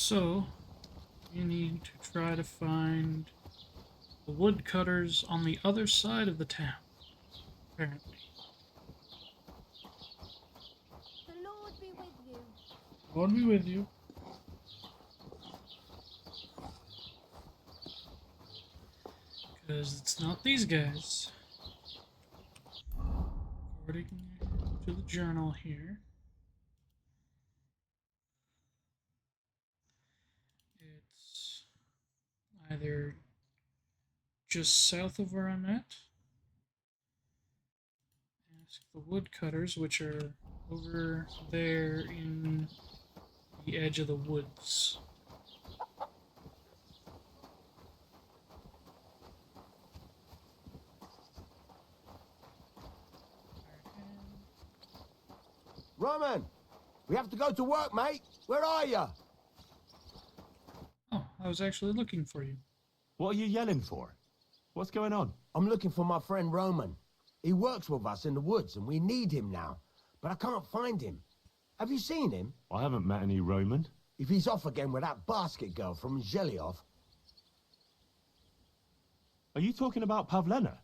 So, you need to try to find the woodcutters on the other side of the town, apparently. The Lord be with you. Lord be with you. Because it's not these guys. According to the journal here, it's either just south of where I'm at. Ask the woodcutters, which are over there in the edge of the woods. Roman, we have to go to work, mate. Where are you? Oh, I was actually looking for you. What are you yelling for? What's going on? I'm looking for my friend Roman. He works with us in the woods and we need him now. But I can't find him. Have you seen him? I haven't met any Roman. If he's off again with that basket girl from Zhelyov. Are you talking about Pavlena?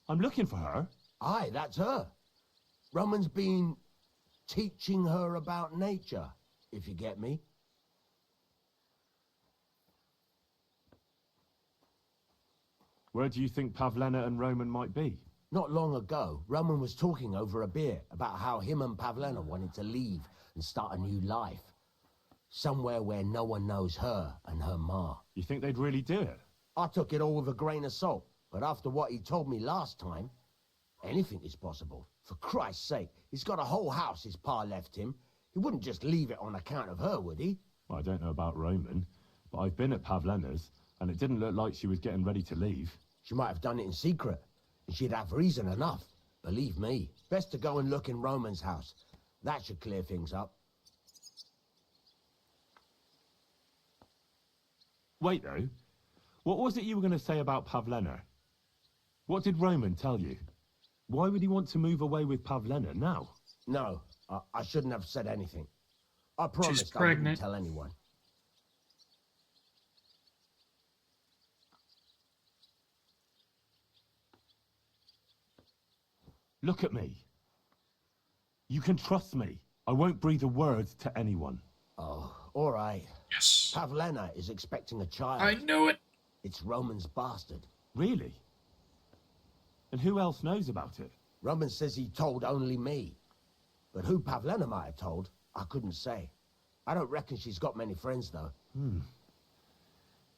I'm looking for her. Aye, that's her. Roman's been teaching her about nature, if you get me. Where do you think Pavlena and Roman might be? Not long ago, Roman was talking over a beer about how him and Pavlena wanted to leave and start a new life. Somewhere where no one knows her and her ma. You think they'd really do it? I took it all with a grain of salt, but after what he told me last time, anything is possible. For Christ's sake, he's got a whole house his pa left him. He wouldn't just leave it on account of her, would he? Well, I don't know about Roman, but I've been at Pavlena's, and it didn't look like she was getting ready to leave. She might have done it in secret, and she'd have reason enough. Believe me. Best to go and look in Roman's house. That should clear things up. Wait, though. What was it you were going to say about Pavlena? What did Roman tell you? Why would he want to move away with Pavlena now? No, I shouldn't have said anything. I promised I pregnant. wouldn't tell anyone. Look at me. You can trust me. I won't breathe a word to anyone. Oh, all right. Yes. Pavlena is expecting a child. I knew it. It's Roman's bastard. Really? And who else knows about it? Roman says he told only me. But who Pavlena might have told, I couldn't say. I don't reckon she's got many friends, though.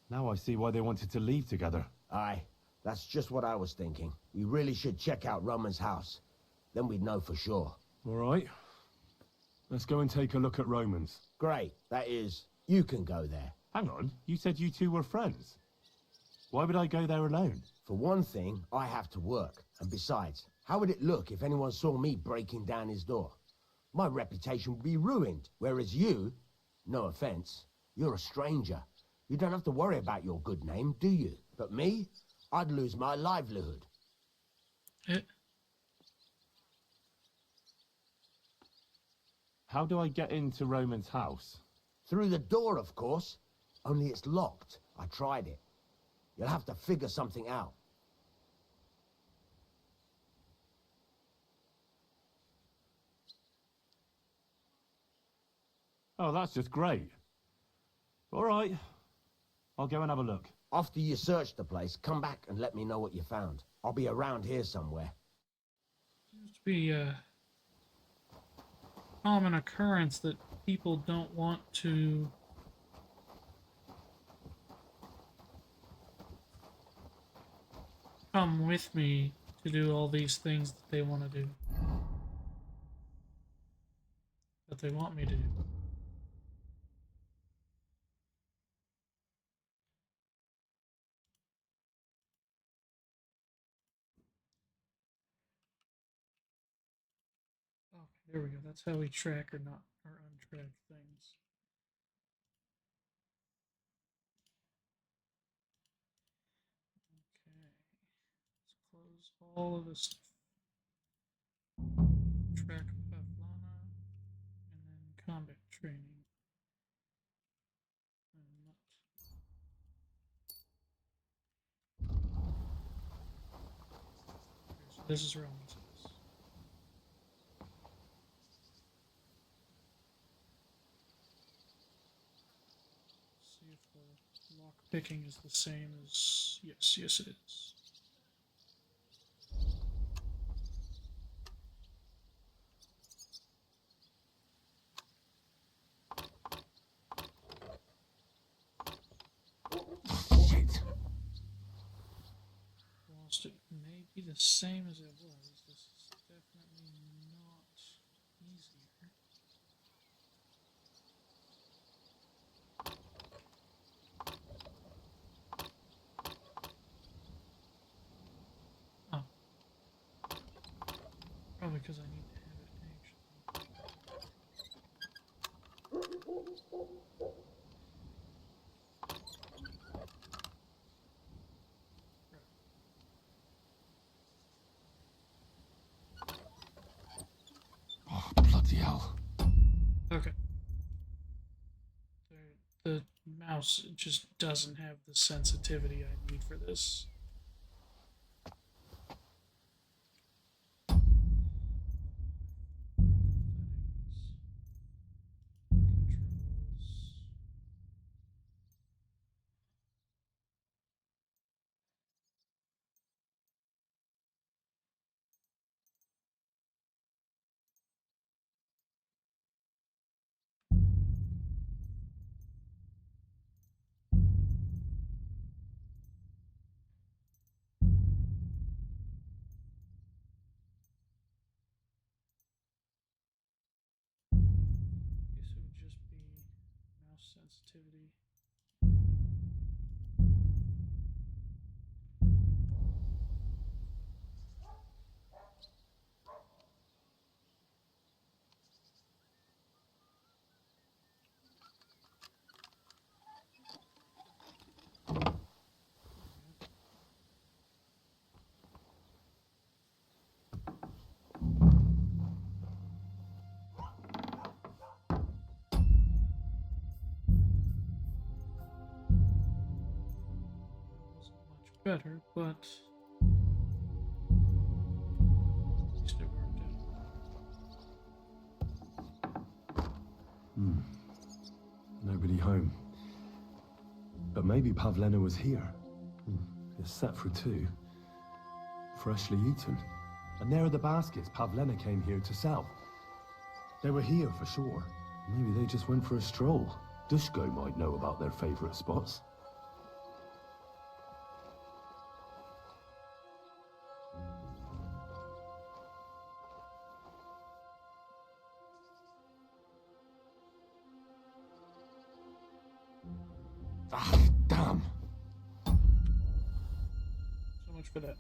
Now I see why they wanted to leave together. Aye, that's just what I was thinking. We really should check out Roman's house. Then we'd know for sure. All right. Let's go and take a look at Roman's. Great, that is, you can go there. Hang on, you said you two were friends. Why would I go there alone? For one thing, I have to work. And besides, how would it look if anyone saw me breaking down his door? My reputation would be ruined. Whereas you, no offense, you're a stranger. You don't have to worry about your good name, do you? But me, I'd lose my livelihood. How do I get into Roman's house? Through the door, of course. Only it's locked. I tried it. You'll have to figure something out. Oh, that's just great. All right. I'll go and have a look. After you search the place, come back and let me know what you found. I'll be around here somewhere. Seems to be a common occurrence that people don't want to come with me to do all these things that they want to do. That they want me to do. Oh, there we go. That's how we track or not or untrack things. Okay. Let's close all of this stuff. Track Pavlana and then combat training. This is Roman's house. See if the lock picking is the same as. Yes, it is. Shit. Whilst it may be the same as it was, this is definitely not easier. Oh. Probably because I need to have it actually. Oh, bloody hell. Okay. The mouse just doesn't have the sensitivity I need for this. Settings. Controls. Guess it would just be mouse sensitivity. Better, but at least it worked out. Nobody home. But maybe Pavlena was here. It's set for two. Freshly eaten. And there are the baskets Pavlena came here to sell. They were here for sure. Maybe they just went for a stroll. Dushko might know about their favorite spots. Ah, damn. So much for that.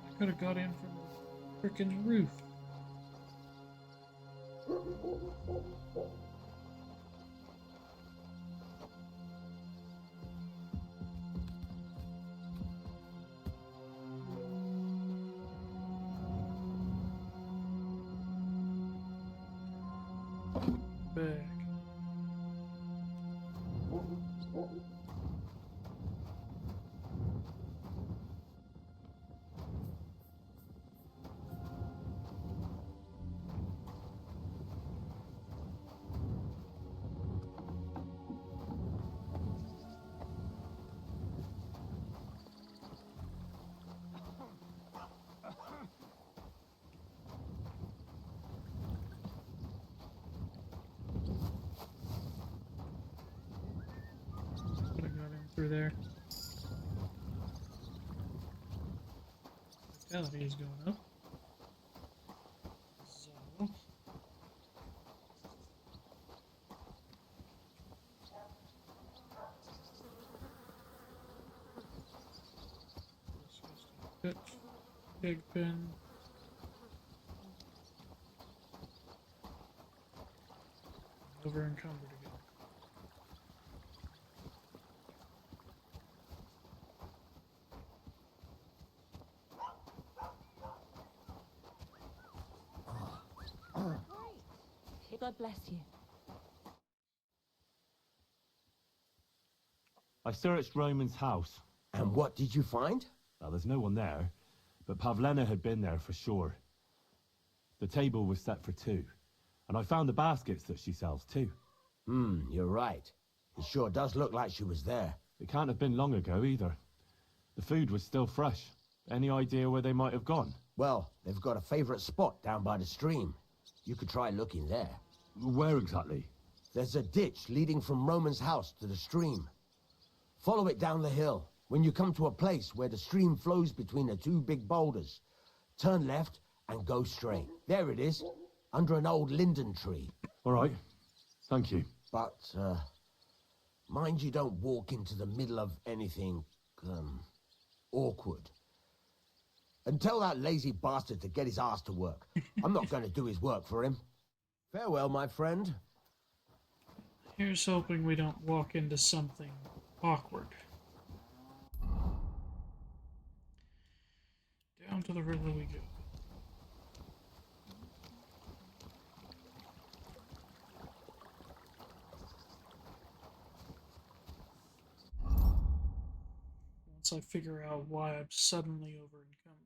I could have got in from the frickin' roof. Back. Could have got in through there. Vitality is going up. So. Pitch, pig pen. Over encumbered again. Great. God bless you. I searched Roman's house. And what did you find? Well, there's no one there, but Pavlena had been there for sure. The table was set for two, and I found the baskets that she sells too. You're right. It sure does look like she was there. It can't have been long ago either. The food was still fresh. Any idea where they might have gone? Well, they've got a favorite spot down by the stream. You could try looking there. Where exactly? There's a ditch leading from Roman's house to the stream. Follow it down the hill. When you come to a place where the stream flows between the two big boulders, turn left and go straight. There it is, under an old linden tree. All right. Thank you. But, mind you don't walk into the middle of anything, awkward. And tell that lazy bastard to get his ass to work. I'm not going to do his work for him. Farewell, my friend. Here's hoping we don't walk into something awkward. Down to the river we go. Once I figure out why I'm suddenly over encumbered.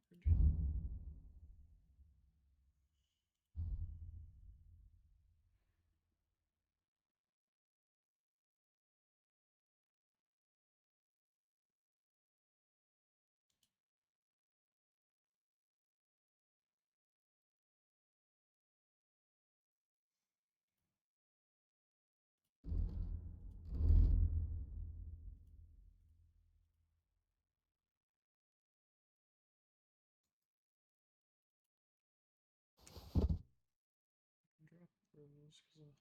Drop those because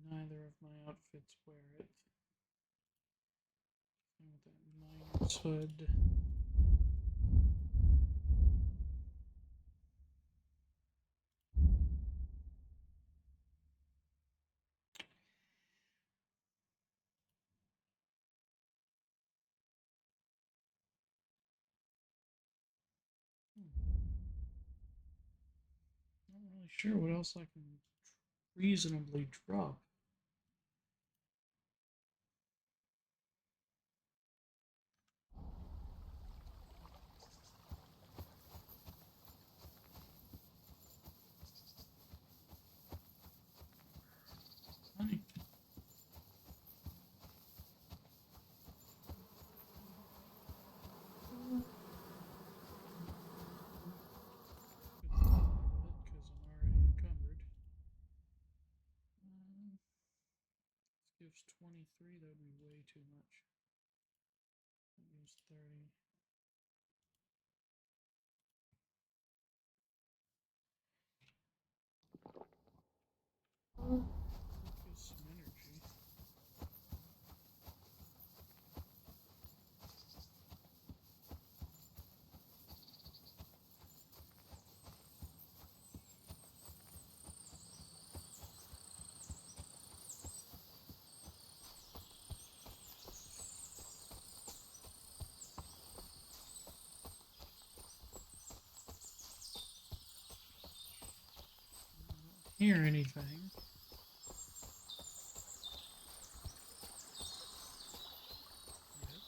neither of my outfits wear it. Same with that miner's hood. Not really sure what else I can reasonably drop. Honey. Because I'm already encumbered. This gives 23, that would be way too much. That gives 30. That gives some energy. Hear anything? Yes.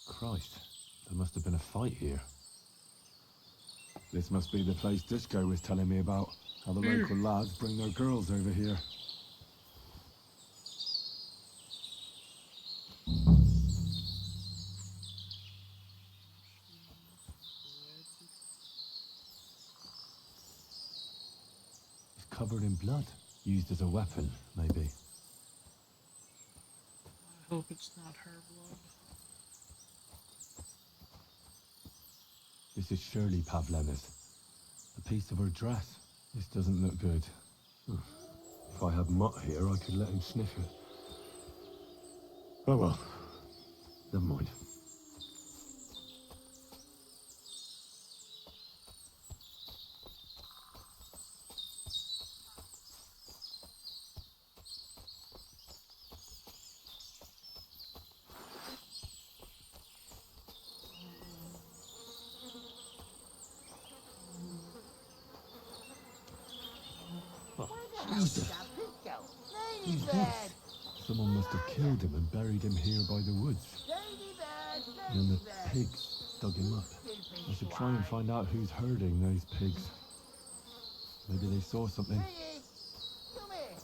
Christ, there must have been a fight here. This must be the place Disco was telling me about. How the local lads bring their girls over here. It's covered in blood. Used as a weapon, maybe. I hope it's not her blood. This is surely Pavlena's. The piece of her dress. This doesn't look good. If I had Mutt here, I could let him sniff it. Oh well. Never mind. Jesus. Who's this? Someone must have killed him and buried him here by the woods. And then the pigs dug him up. I should try and find out who's herding those pigs. Maybe they saw something. Come here.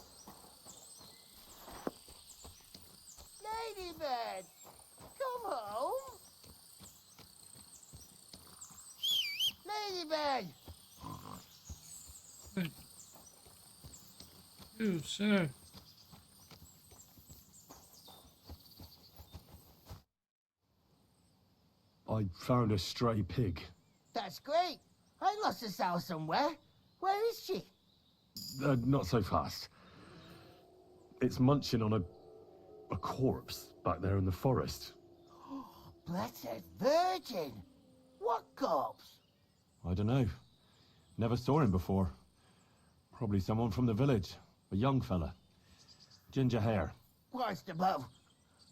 Ladybird, come home. Ladybird. You, sir. I found a stray pig. That's great. I lost a sow somewhere. Where is she? Not so fast. It's munching on a corpse back there in the forest. Blessed Virgin. What corpse? I don't know. Never saw him before. Probably someone from the village. A young fella. Ginger hair. Christ above.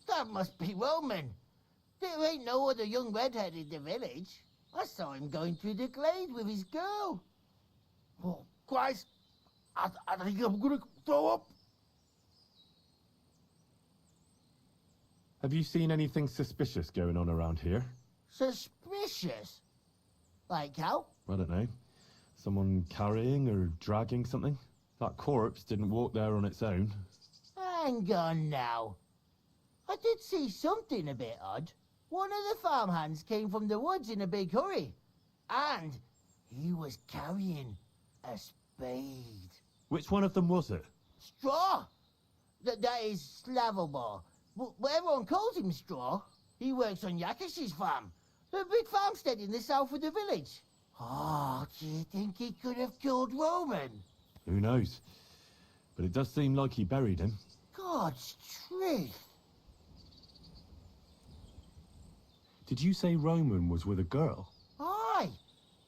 That must be Roman. There ain't no other young redhead in the village. I saw him going through the glade with his girl. Oh, Christ. I think I'm gonna throw up. Have you seen anything suspicious going on around here? Suspicious? Like how? I don't know. Someone carrying or dragging something? That corpse didn't walk there on its own. Hang on now. I did see something a bit odd. One of the farmhands came from the woods in a big hurry. And he was carrying a spade. Which one of them was it? Straw! That is Slavobor. But everyone calls him Straw. He works on Yakish's farm. The big farmstead in the south of the village. Oh, do you think he could have killed Roman? Who knows? But it does seem like he buried him. God's truth. Did you say Roman was with a girl? Aye,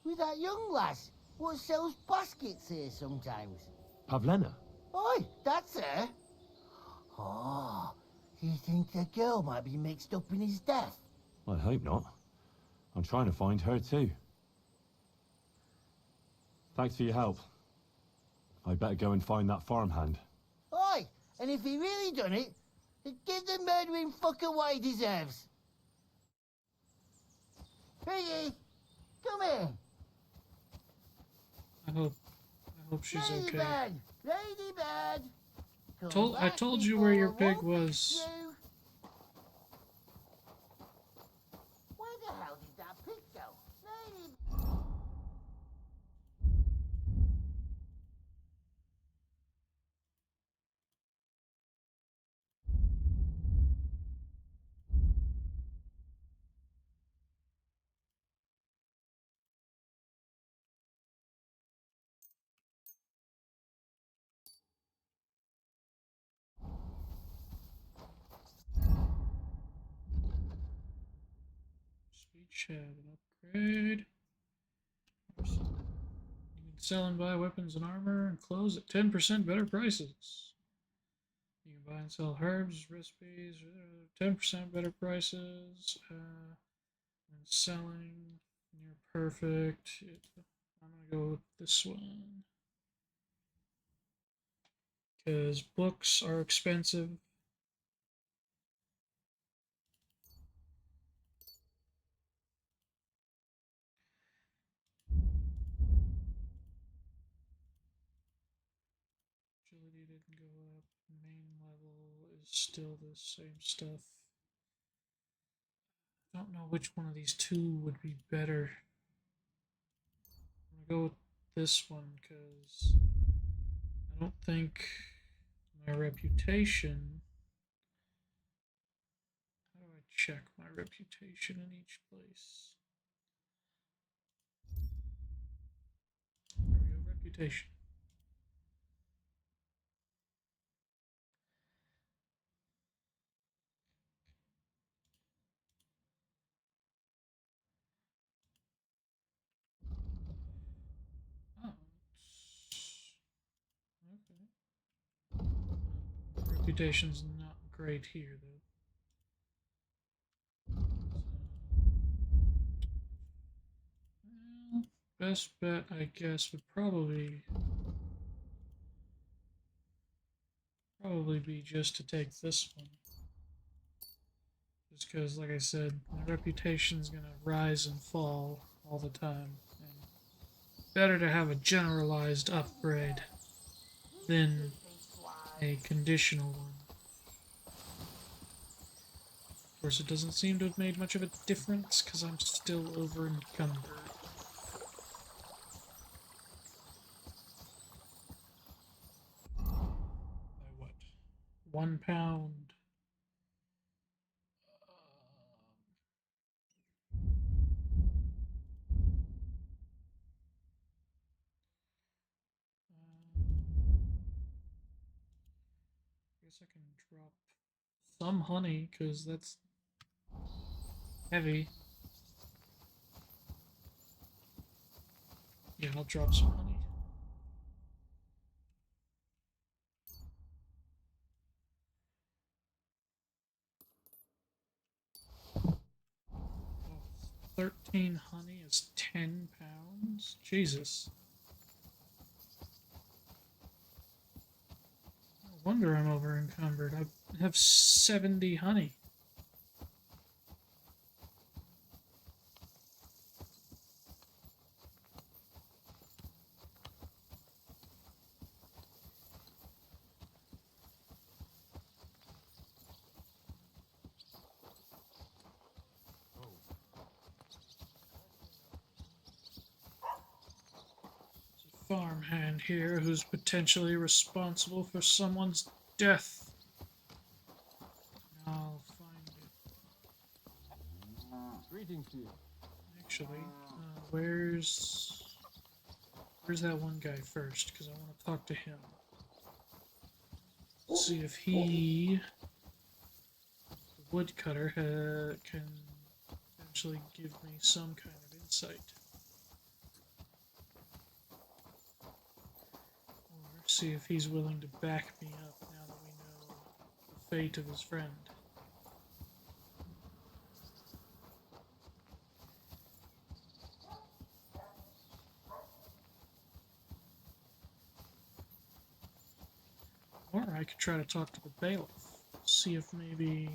with that young lass what sells baskets here sometimes. Pavlena? Aye, that's her. Oh, do you think the girl might be mixed up in his death? I hope not. I'm trying to find her too. Thanks for your help. I'd better go and find that farmhand. Aye, and if he really done it, then give the murdering fucker what he deserves. Piggy, come here. I hope she's okay. Ladybird, Ladybird. I told you where your pig was. Where the hell did that pig go? Ladybird. Speed chat and upgrade. You can sell and buy weapons and armor and clothes at 10% better prices. You can buy and sell herbs, recipes, 10% better prices. And selling near perfect. I'm gonna go with this one because books are expensive. Agility didn't go up. Main level is still the same stuff. I don't know which one of these two would be better. I'm gonna go with this one because I don't think my reputation. How do I check my reputation in each place? reputation. Oh, okay. Reputation's not great here, though. Well, best bet, I guess, would probably be just to take this one. Just because, like I said, my reputation's gonna rise and fall all the time. And better to have a generalized upgrade than a conditional one. Of course, it doesn't seem to have made much of a difference because I'm still over encumbered. By what? 1 pound. I guess I can drop some honey because that's heavy. Yeah, I'll drop some honey. Oh, 13 honey is 10 pounds? Jesus. No wonder I'm over encumbered. I have 70 honey. Farmhand here who's potentially responsible for someone's death. I'll find it. Greetings to you. Actually, where's that one guy first? Because I want to talk to him. See if he, the woodcutter, can potentially give me some kind of insight. See if he's willing to back me up now that we know the fate of his friend. Or I could try to talk to the bailiff. See if maybe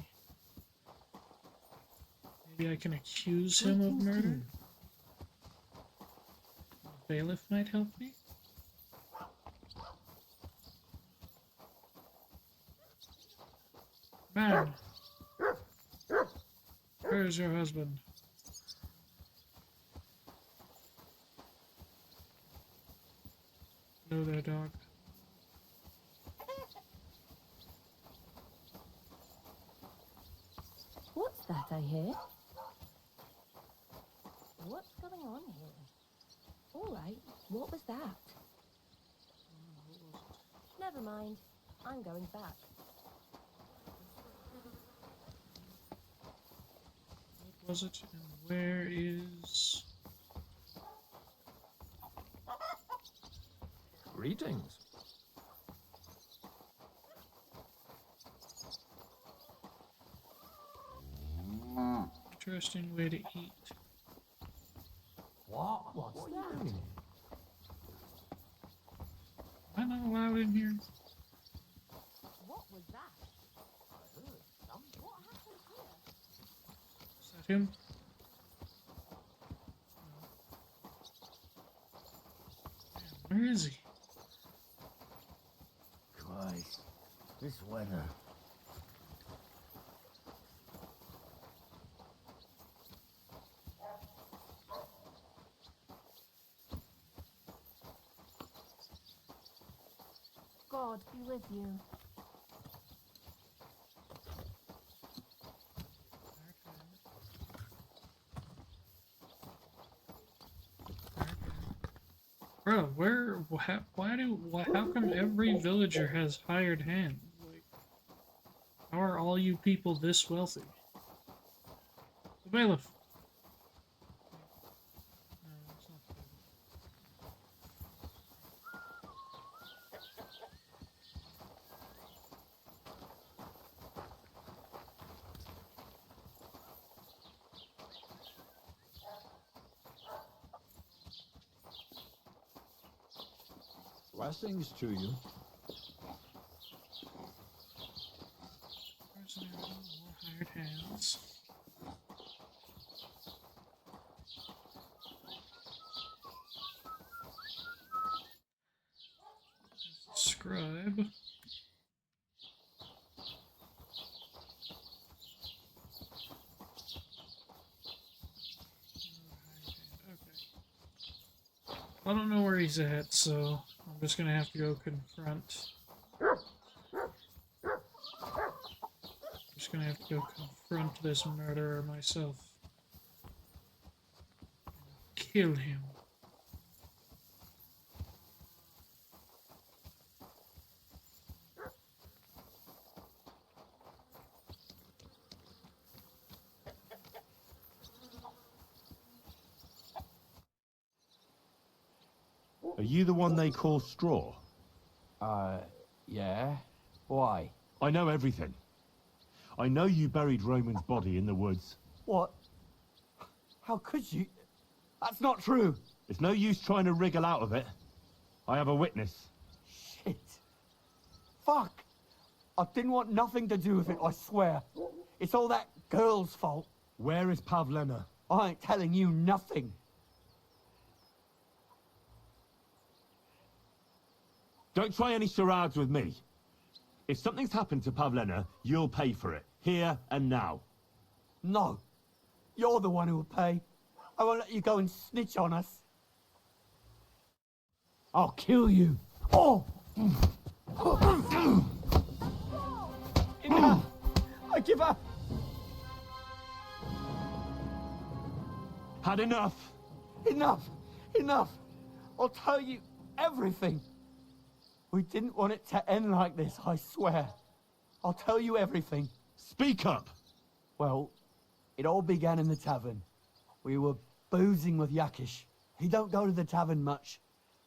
I can accuse him of murder. The bailiff might help me. Man, where's your husband? Hello there, dog. What's that I hear? What's going on here? All right, what was that? Never mind. I'm going back. What was it? And where is... Greetings. Interesting way to eat. What's that? Am I not allowed in here? What was that? I heard something. What happened here? Is that him? Man, where is he? Christ, this weather. God be with you. Bro, How come every villager has hired hands? Like, how are all you people this wealthy? The bailiff. No, it's not the bailiff. Blessings to you. Prisoner, more hired hands. Scribe. Okay. I don't know where he's at, so I'm just gonna have to go confront. I'm just gonna have to go confront this murderer myself. Kill him. Are you the one they call Straw? Yeah? Why? I know everything. I know you buried Roman's body in the woods. What? How could you? That's not true! It's no use trying to wriggle out of it. I have a witness. Shit. Fuck! I didn't want nothing to do with it, I swear. It's all that girl's fault. Where is Pavlena? I ain't telling you nothing. Don't try any charades with me. If something's happened to Pavlena, you'll pay for it. Here and now. No. You're the one who will pay. I won't let you go and snitch on us. I'll kill you. Oh! Enough! I give up! Had enough? Enough! Enough! I'll tell you everything. We didn't want it to end like this, I swear. I'll tell you everything. Speak up! Well, it all began in the tavern. We were boozing with Yakish. He don't go to the tavern much,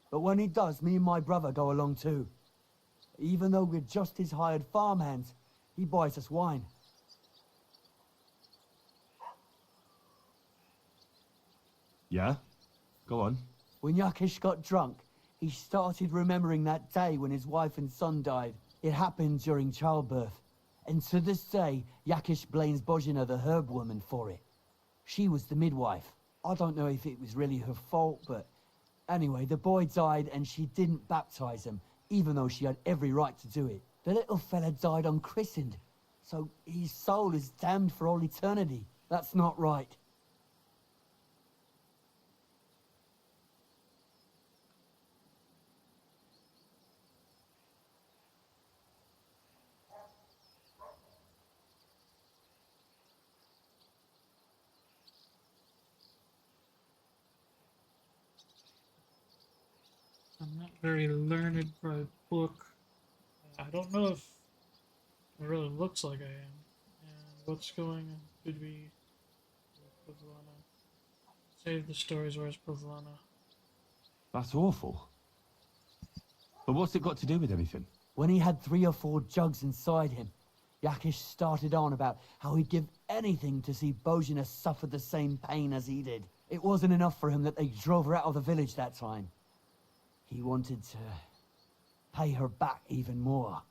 but when he does, me and my brother go along too. Even though we're just his hired farmhands, he buys us wine. Yeah? Go on. When Yakish got drunk, he started remembering that day when his wife and son died. It happened during childbirth. And to this day, Yakish blames Bohemia, the herb woman, for it. She was the midwife. I don't know if it was really her fault, but anyway, the boy died and she didn't baptize him, even though she had every right to do it. The little fella died unchristened, so his soul is damned for all eternity. That's not right. I'm not very learned by book. I don't know if it really looks like I am. And what's going on? Could be Pavlana. Save the stories, where's Pavlana? That's awful. But what's it got to do with anything? When he had 3 or 4 jugs inside him, Yakish started on about how he'd give anything to see Bohemia suffer the same pain as he did. It wasn't enough for him that they drove her out of the village that time. He wanted to pay her back even more.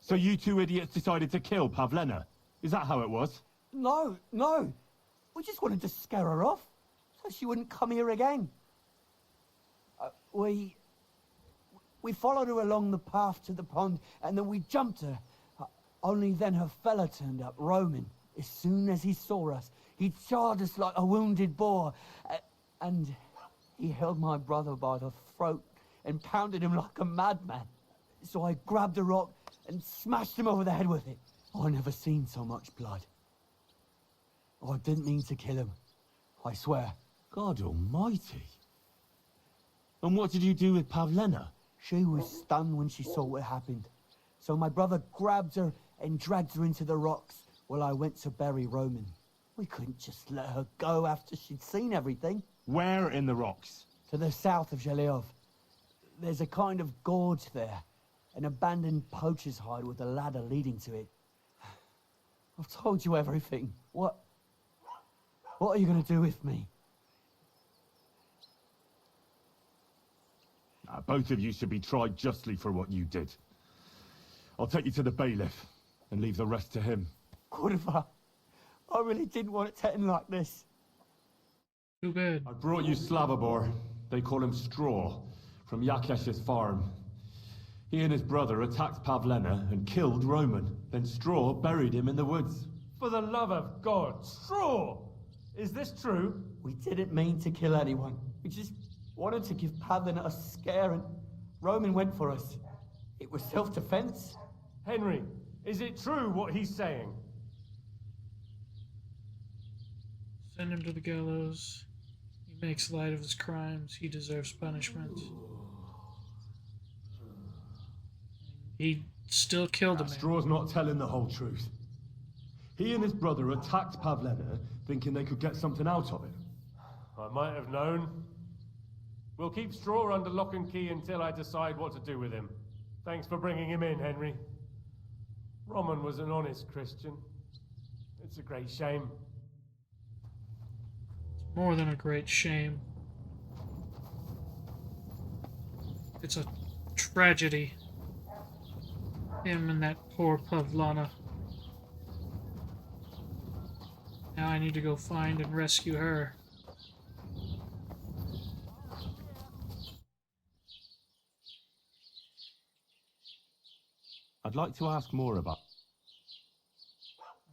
So you two idiots decided to kill Pavlena? Is that how it was? No, no. We just wanted to scare her off, so she wouldn't come here again. We followed her along the path to the pond, and then we jumped her. Only then her fella turned up, Roman. As soon as he saw us, he charged us like a wounded boar, and he held my brother by the throat and pounded him like a madman. So I grabbed a rock and smashed him over the head with it. I never seen so much blood. I didn't mean to kill him, I swear. God almighty. And what did you do with Pavlena? She was stunned when she saw what happened. So my brother grabbed her and dragged her into the rocks while I went to bury Roman. We couldn't just let her go after she'd seen everything. Where in the rocks? To the south of Zheleov. There's a kind of gorge there. An abandoned poacher's hide with a ladder leading to it. I've told you everything. What are you going to do with me? Both of you should be tried justly for what you did. I'll take you to the bailiff and leave the rest to him. Kurva, I really didn't want it to end like this. Too bad. I brought you Slavobor. They call him Straw, from Yakesh's farm. He and his brother attacked Pavlena and killed Roman. Then Straw buried him in the woods. For the love of God, Straw! Is this true? We didn't mean to kill anyone. We just wanted to give Pavlena a scare, and Roman went for us. It was self-defense. Henry, is it true what he's saying? Send him to the gallows. He makes light of his crimes. He deserves punishment. He still killed a man. Straw's not telling the whole truth. He and his brother attacked Pavlena, thinking they could get something out of it. I might have known. We'll keep Straw under lock and key until I decide what to do with him. Thanks for bringing him in, Henry. Roman was an honest Christian. It's a great shame. More than a great shame. It's a tragedy. Him and that poor Pavlana. Now I need to go find and rescue her. I'd like to ask more about...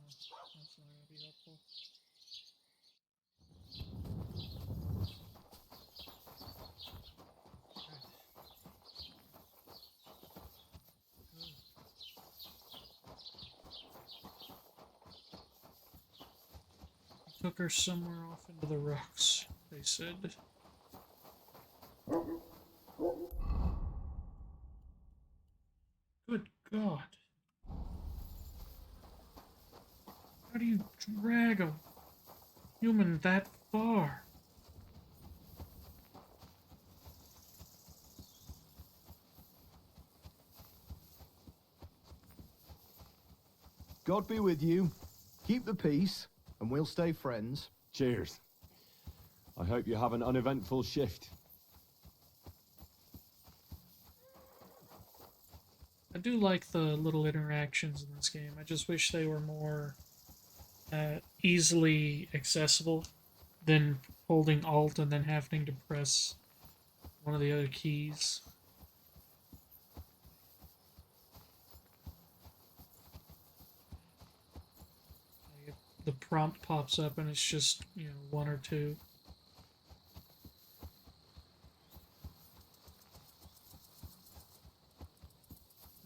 That's not gonna be helpful. Took her somewhere off into the rocks, they said. Good God. How do you drag a human that far? God be with you. Keep the peace, and we'll stay friends. Cheers. I hope you have an uneventful shift. I do like the little interactions in this game. I just wish they were more easily accessible than holding Alt and then having to press one of the other keys. The prompt pops up and it's just, you know, one or two.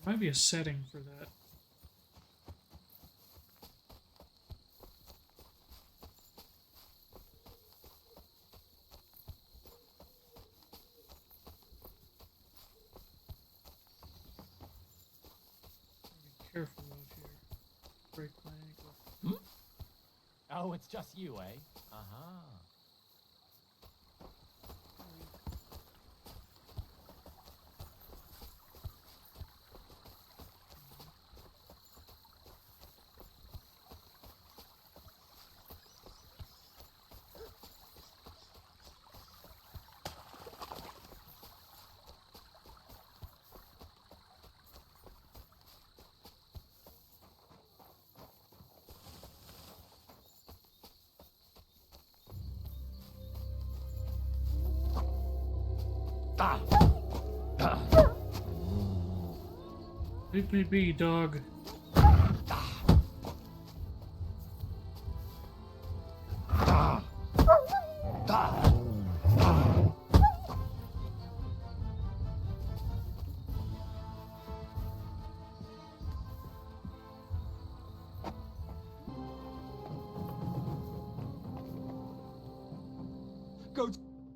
There might be a setting for that. Be careful out here. Break my ankle. Oh, it's just you, eh? Uh-huh. Leave me be, dog.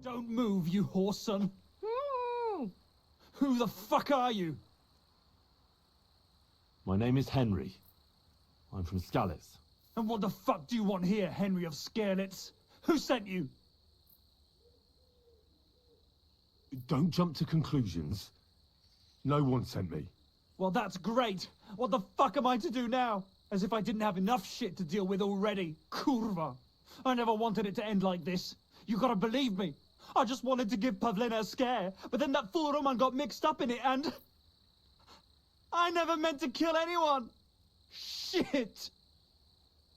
Don't move, you whoreson. Hmm. Who the fuck are you? My name is Henry. I'm from Skalitz. And what the fuck do you want here, Henry of Skalitz? Who sent you? Don't jump to conclusions. No one sent me. Well, that's great. What the fuck am I to do now? As if I didn't have enough shit to deal with already. Kurva. I never wanted it to end like this. You gotta believe me. I just wanted to give Pavlena a scare, but then that fool Roman got mixed up in it and... I never meant to kill anyone. Shit.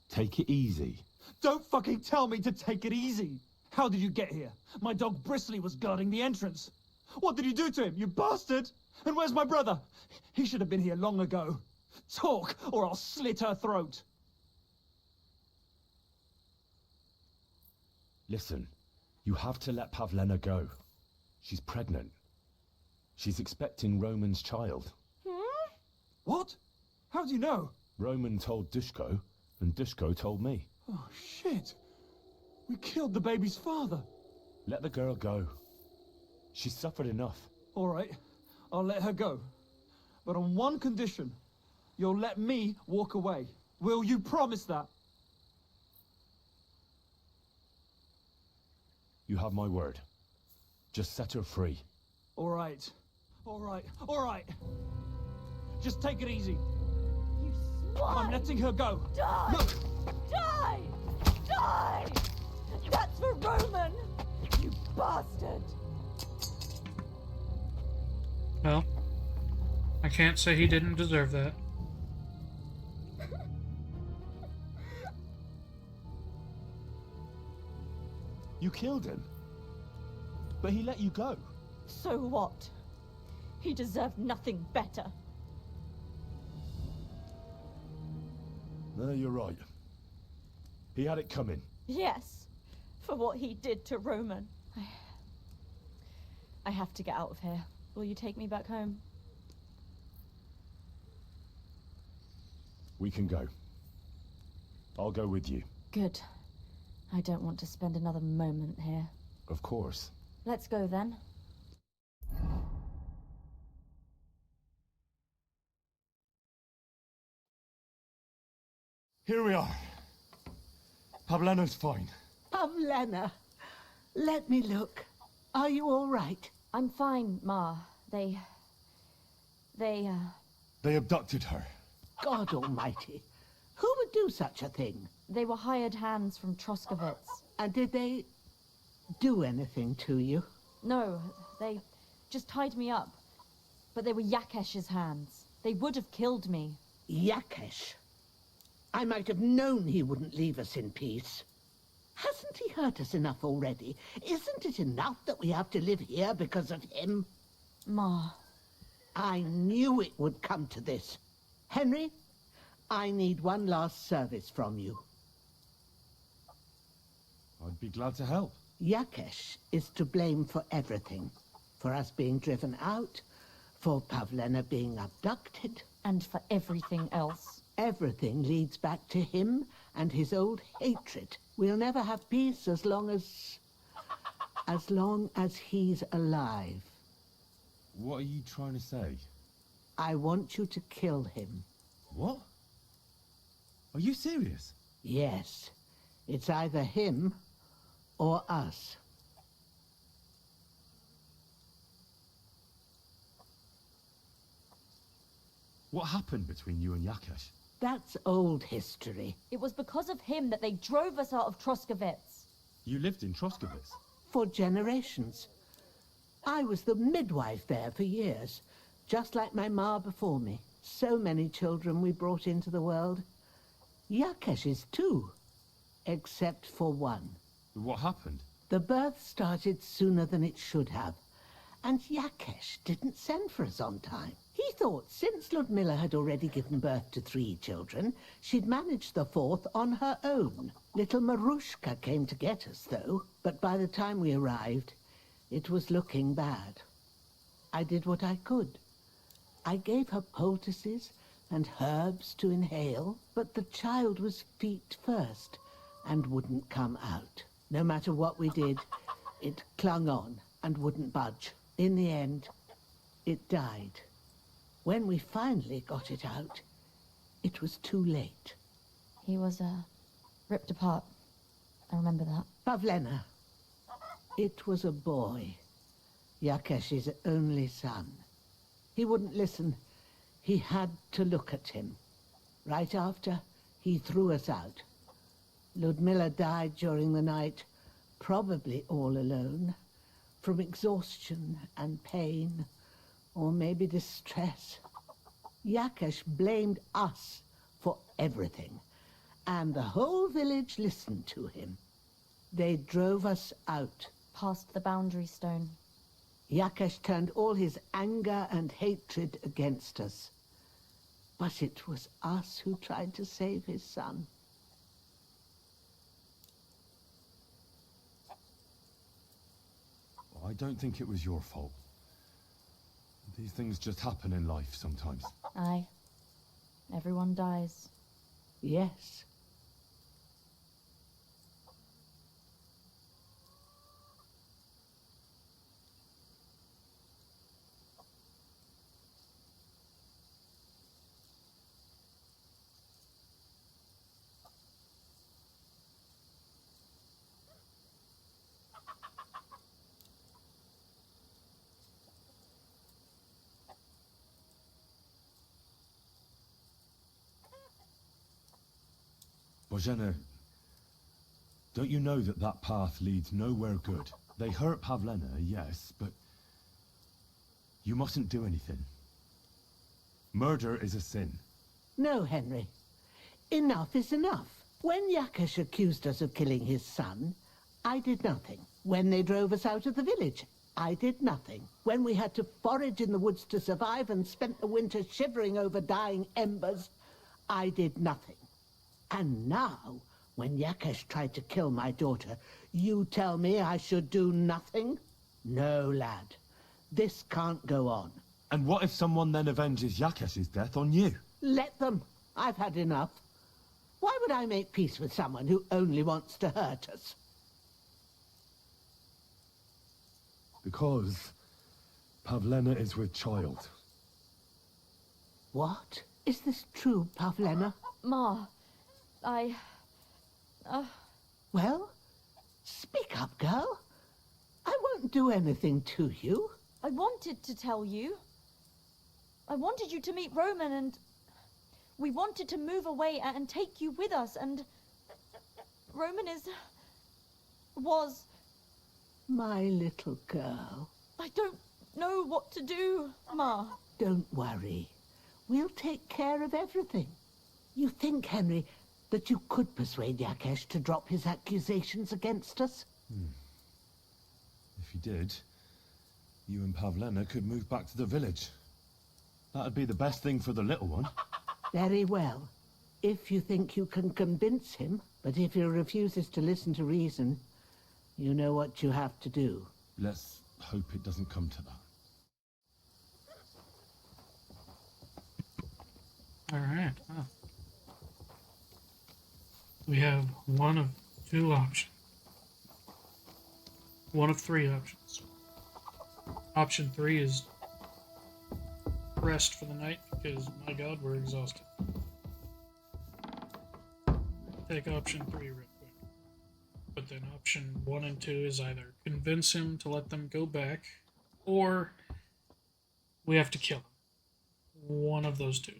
Take it easy. Don't fucking tell me to take it easy. How did you get here? My dog Bristly was guarding the entrance. What did you do to him, you bastard? And where's my brother? He should have been here long ago. Talk, or I'll slit her throat. Listen, you have to let Pavlena go. She's pregnant. She's expecting Roman's child. Hmm? What? How do you know? Roman told Dushko, and Dushko told me. Oh, shit. We killed the baby's father. Let the girl go. She's suffered enough. All right, I'll let her go. But on one condition. You'll let me walk away. Will you promise that? You have my word. Just set her free. All right. All right. All right. Just take it easy. You swine! I'm letting her go. Die! Look! Die! Die! That's for Roman! You bastard! Well, I can't say he didn't deserve that. You killed him. But he let you go. So what? He deserved nothing better. No, you're right. He had it coming. Yes, for what he did to Roman. I have to get out of here. Will you take me back home? We can go. I'll go with you. Good. I don't want to spend another moment here. Of course. Let's go then. Here we are. Pavlena's fine. Pavlena, let me look. Are you all right? I'm fine, Ma. They They abducted her. God almighty. Who would do such a thing? They were hired hands from Troskovitz. And did they do anything to you? No, they just tied me up. But they were Yakesh's hands. They would have killed me. Yakesh? I might have known he wouldn't leave us in peace. Hasn't he hurt us enough already? Isn't it enough that we have to live here because of him? Ma. I knew it would come to this. Henry, I need one last service from you. I'd be glad to help. Yakesh is to blame for everything. For us being driven out, for Pavlena being abducted. And for everything else. Everything leads back to him and his old hatred. We'll never have peace as long as he's alive. What are you trying to say? I want you to kill him. What? Are you serious? Yes. It's either him or us. What happened between you and Yakesh? That's old history. It was because of him that they drove us out of Troskovitz. You lived in Troskovitz? For generations. I was the midwife there for years, just like my ma before me. So many children we brought into the world. Yakesh's too, except for one. What happened? The birth started sooner than it should have, and Yakesh didn't send for us on time. He thought since Ludmilla had already given birth to 3 children, she'd manage the 4th on her own. Little Marushka came to get us, though, but by the time we arrived, it was looking bad. I did what I could. I gave her poultices and herbs to inhale, but the child was feet first and wouldn't come out. No matter what we did, It clung on and wouldn't budge. In the end, it died. When we finally got it out, it was too late. He was, ripped apart. I remember that. Pavlena. It was a boy. Yakesh's only son. He wouldn't listen. He had to look at him. Right after, he threw us out. Ludmilla died during the night, probably all alone, from exhaustion and pain, or maybe distress. Yakesh blamed us for everything, and the whole village listened to him. They drove us out. Past the boundary stone. Yakesh turned all his anger and hatred against us. But it was us who tried to save his son. I don't think it was your fault. These things just happen in life sometimes. Aye. Everyone dies. Yes. Bożena, don't you know that that path leads nowhere good? They hurt Pavlena, yes, but you mustn't do anything. Murder is a sin. No, Henry. Enough is enough. When Yakesh accused us of killing his son, I did nothing. When they drove us out of the village, I did nothing. When we had to forage in the woods to survive and spent the winter shivering over dying embers, I did nothing. And now, when Yakesh tried to kill my daughter, you tell me I should do nothing? No, lad. This can't go on. And what if someone then avenges Yakesh's death on you? Let them. I've had enough. Why would I make peace with someone who only wants to hurt us? Because Pavlena is with child. What? Is this true, Pavlena? Ma, Well, speak up, girl. I won't do anything to you. I wanted to tell you. I wanted you to meet Roman, and we wanted to move away and take you with us, and Roman was... My little girl. I don't know what to do, Ma. Don't worry. We'll take care of everything. You think, Henry, that you could persuade Yakesh to drop his accusations against us? If you did, you and Pavlena could move back to the village. That'd be the best thing for the little one. Very well. If you think you can convince him, but if he refuses to listen to reason, you know what you have to do. Let's hope it doesn't come to that. Alright, well. We have one of two options. One of three options. Option 3 is rest for the night because, my god, we're exhausted. Take option 3 real quick. But then option 1 and 2 is either convince him to let them go back, or we have to kill him. One of those two.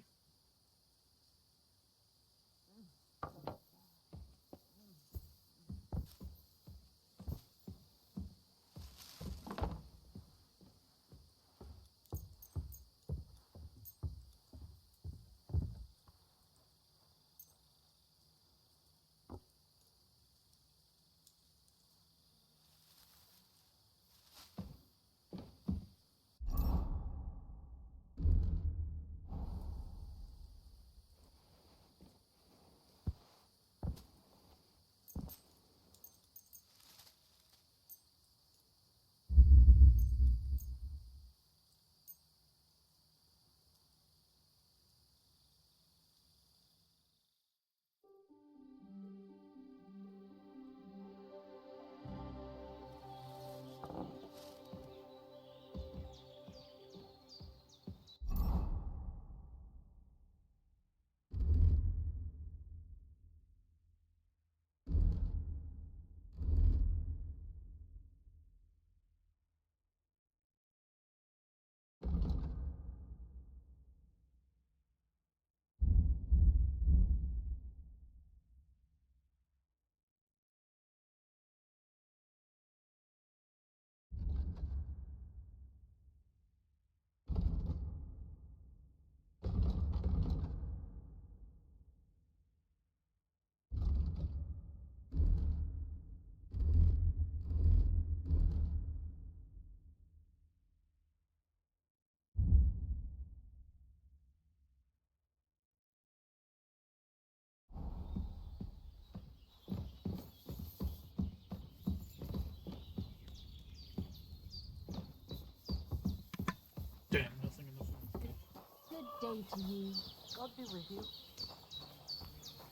come to you. God be with you.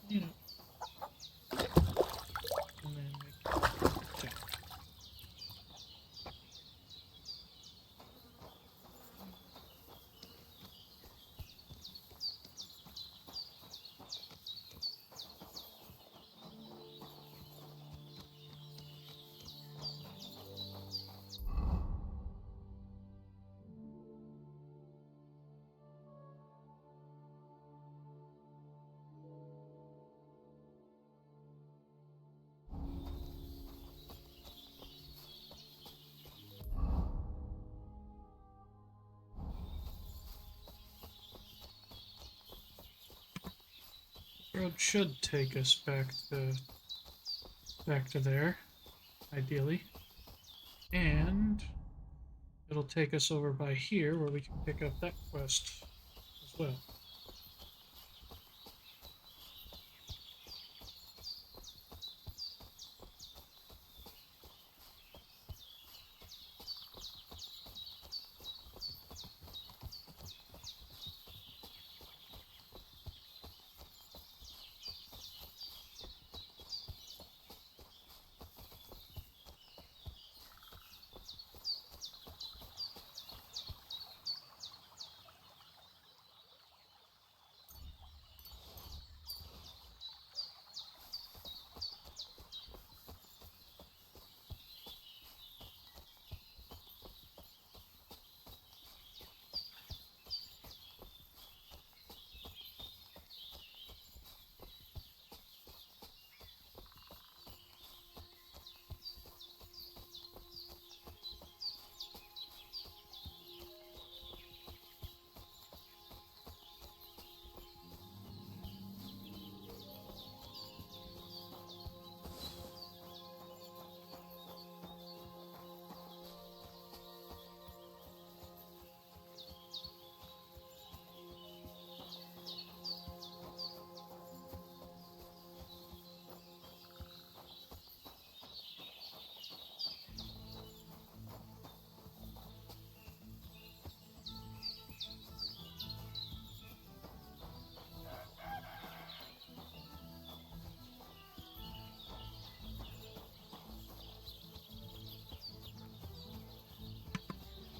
You know. And then make attack. Road should take us back to there, ideally. And it'll take us over by here where we can pick up that quest as well.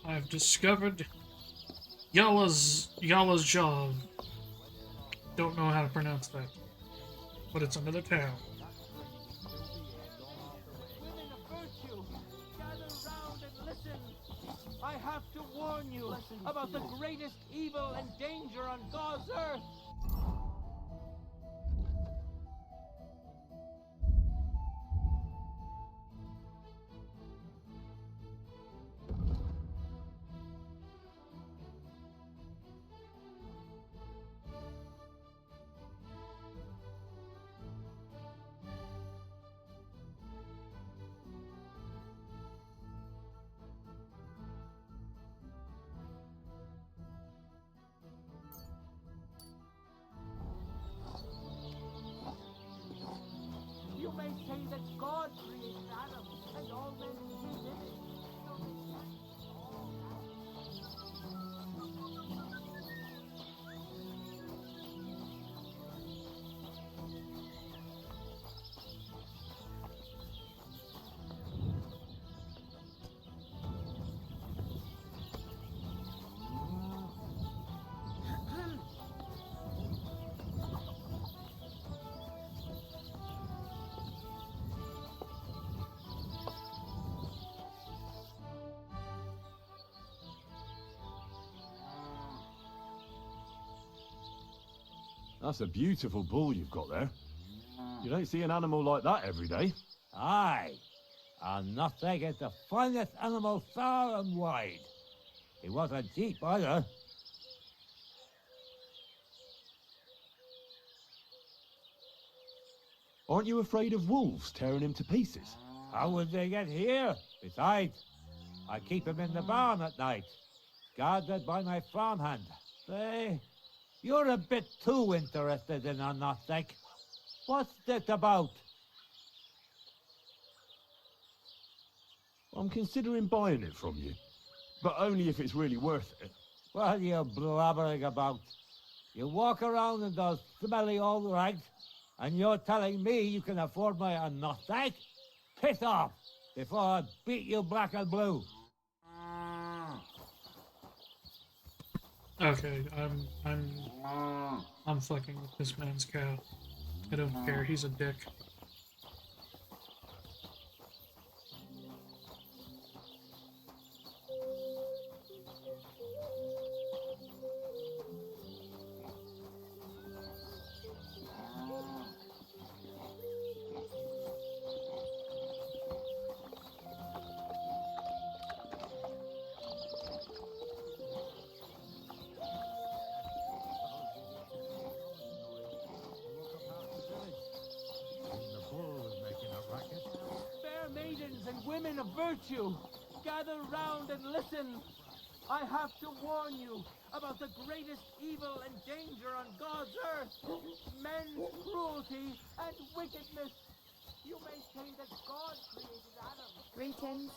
I've discovered Yala's Jaw. Don't know how to pronounce that, but it's another town. Women of virtue, gather round and listen. I have to warn you about the greatest evil and danger on God's earth. You may say that God created Adam and all men in his image. That's a beautiful bull you've got there. You don't see an animal like that every day. Aye, and nothing is the finest animal far and wide. He wasn't cheap either. Aren't you afraid of wolves tearing him to pieces? How would they get here? Besides, I keep him in the barn at night, guarded by my farmhand. You're a bit too interested in a nothing. What's this about? I'm considering buying it from you, but only if it's really worth it. What are you blabbering about? You walk around in those smelly old rags, and you're telling me you can afford my nothing? Piss off, before I beat you black and blue. Okay, I'm fucking with this man's cow. I don't care, he's a dick. Fair maidens and women of virtue, gather round and listen. I have to warn you about the greatest evil and danger on God's earth. Men's cruelty and wickedness. You maintain that God created Adam. Greetings.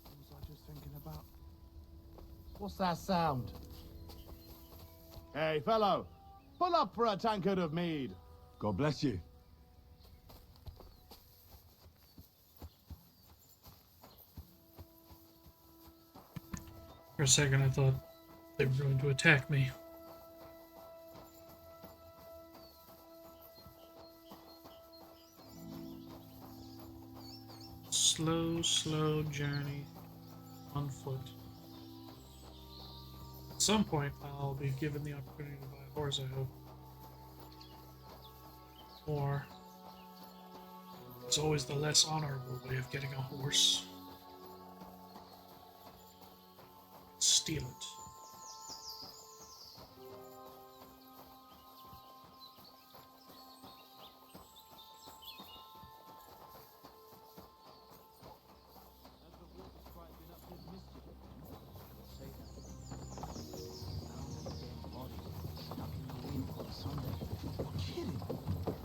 What was I just thinking about? What's that sound? Hey, fellow, pull up for a tankard of mead. God bless you. For a second I thought they were going to attack me. Slow, slow journey on foot. At some point, I'll be given the opportunity to buy a horse, I hope. Or it's always the less honorable way of getting a horse. Steal it. Kidding?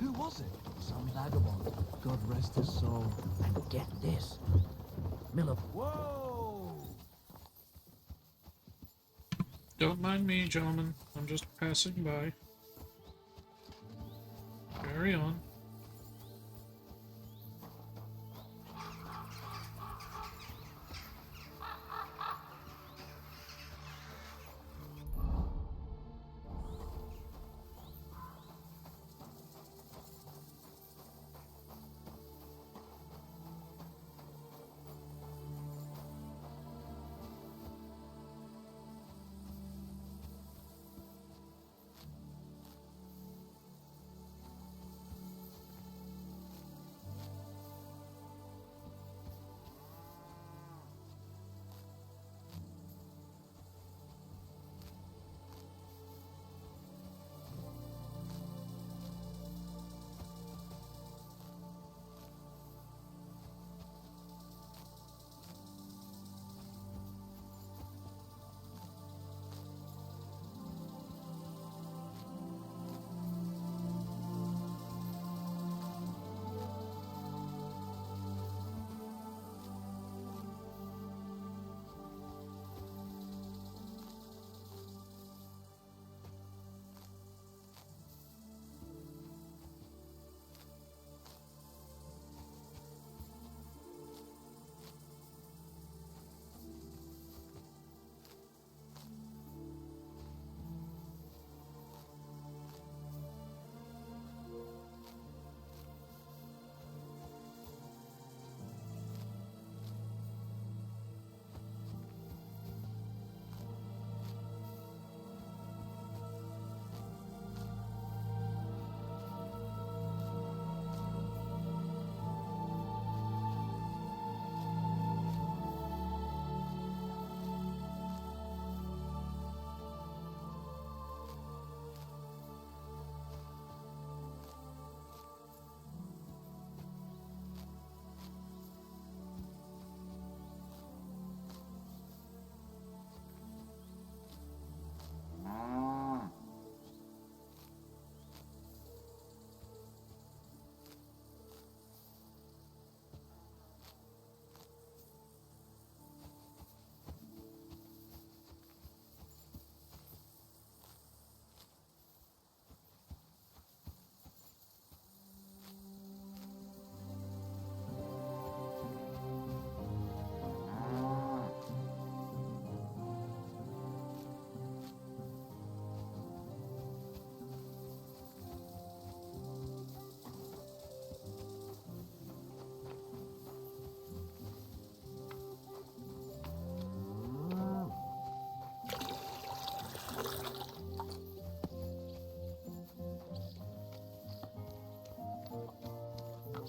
Who was it? Some vagabond. God rest his soul. And get this. Miller. Whoa! Don't mind me, gentlemen. I'm just passing by. Carry on.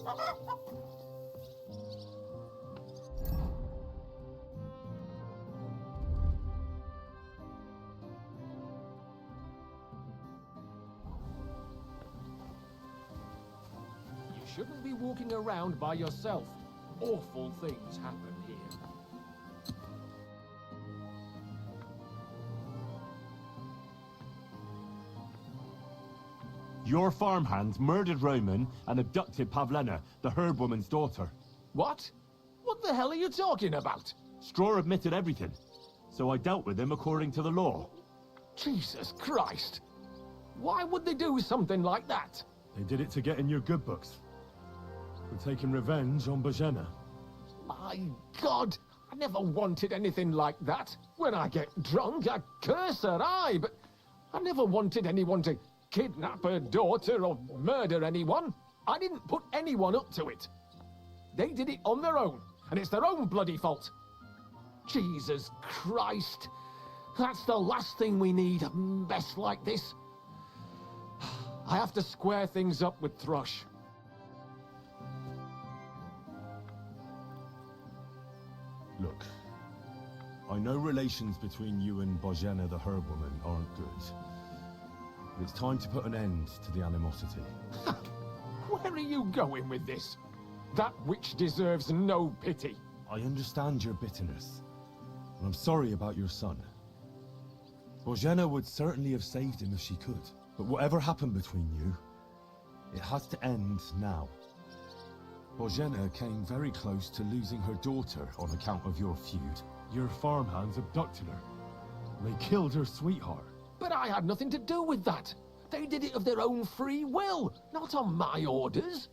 You shouldn't be walking around by yourself. Awful things happen here. Your farmhands murdered Roman and abducted Pavlena, the herb woman's daughter. What? What the hell are you talking about? Straw admitted everything, so I dealt with him according to the law. Jesus Christ! Why would they do something like that? They did it to get in your good books. We're taking revenge on Bohemia. My God! I never wanted anything like that. When I get drunk, I curse her, aye, but I never wanted anyone to kidnap her daughter or murder anyone. I didn't put anyone up to it. They did it on their own, and it's their own bloody fault. Jesus Christ! That's the last thing we need, a mess like this. I have to square things up with Thrush. Look, I know relations between you and Bohemia the herb woman aren't good. But it's time to put an end to the animosity. Where are you going with this? That witch deserves no pity. I understand your bitterness, and I'm sorry about your son. Bohemia would certainly have saved him if she could. But whatever happened between you, it has to end now. Bohemia came very close to losing her daughter on account of your feud. Your farmhands abducted her. They killed her sweetheart. But I had nothing to do with that. They did it of their own free will, not on my orders.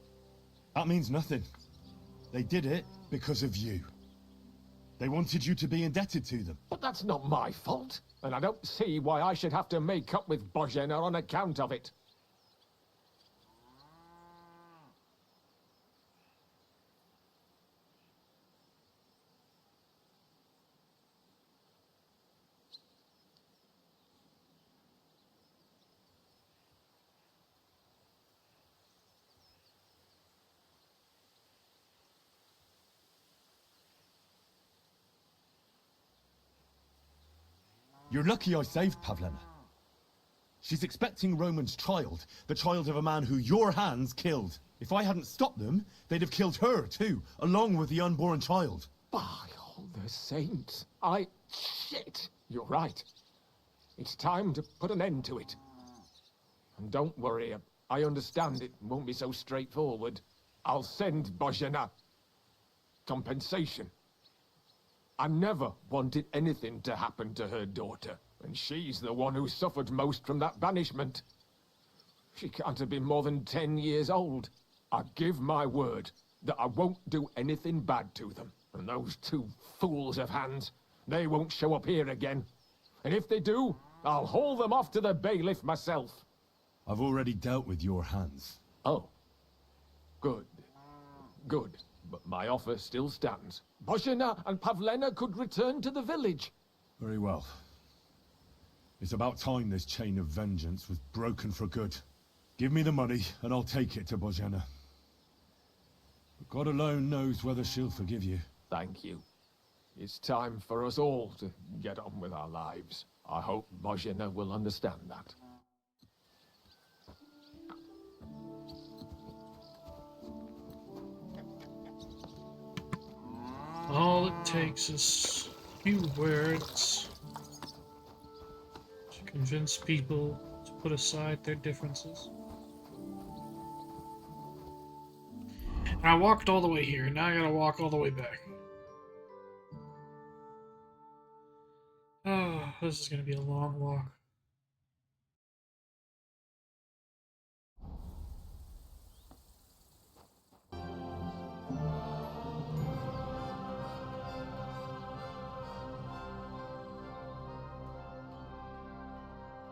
That means nothing. They did it because of you. They wanted you to be indebted to them. But that's not my fault, and I don't see why I should have to make up with Bohemia on account of it. You're lucky I saved Pavlena. She's expecting Roman's child, the child of a man who your hands killed. If I hadn't stopped them, they'd have killed her too, along with the unborn child. By all the saints, Shit! You're right. It's time to put an end to it. And don't worry, I understand it won't be so straightforward. I'll send Bohemia compensation. I never wanted anything to happen to her daughter, and she's the one who suffered most from that banishment. She can't have been more than 10 years old. I give my word that I won't do anything bad to them. And those two fools of hands, they won't show up here again. And if they do, I'll haul them off to the bailiff myself. I've already dealt with your hands. Oh. Good. Good. But my offer still stands. Bohemia and Pavlena could return to the village. Very well. It's about time this chain of vengeance was broken for good. Give me the money, and I'll take it to Bohemia. But God alone knows whether she'll forgive you. Thank you. It's time for us all to get on with our lives. I hope Bohemia will understand that. All it takes is a few words to convince people to put aside their differences. And I walked all the way here, now I gotta walk all the way back. Oh, this is gonna be a long walk.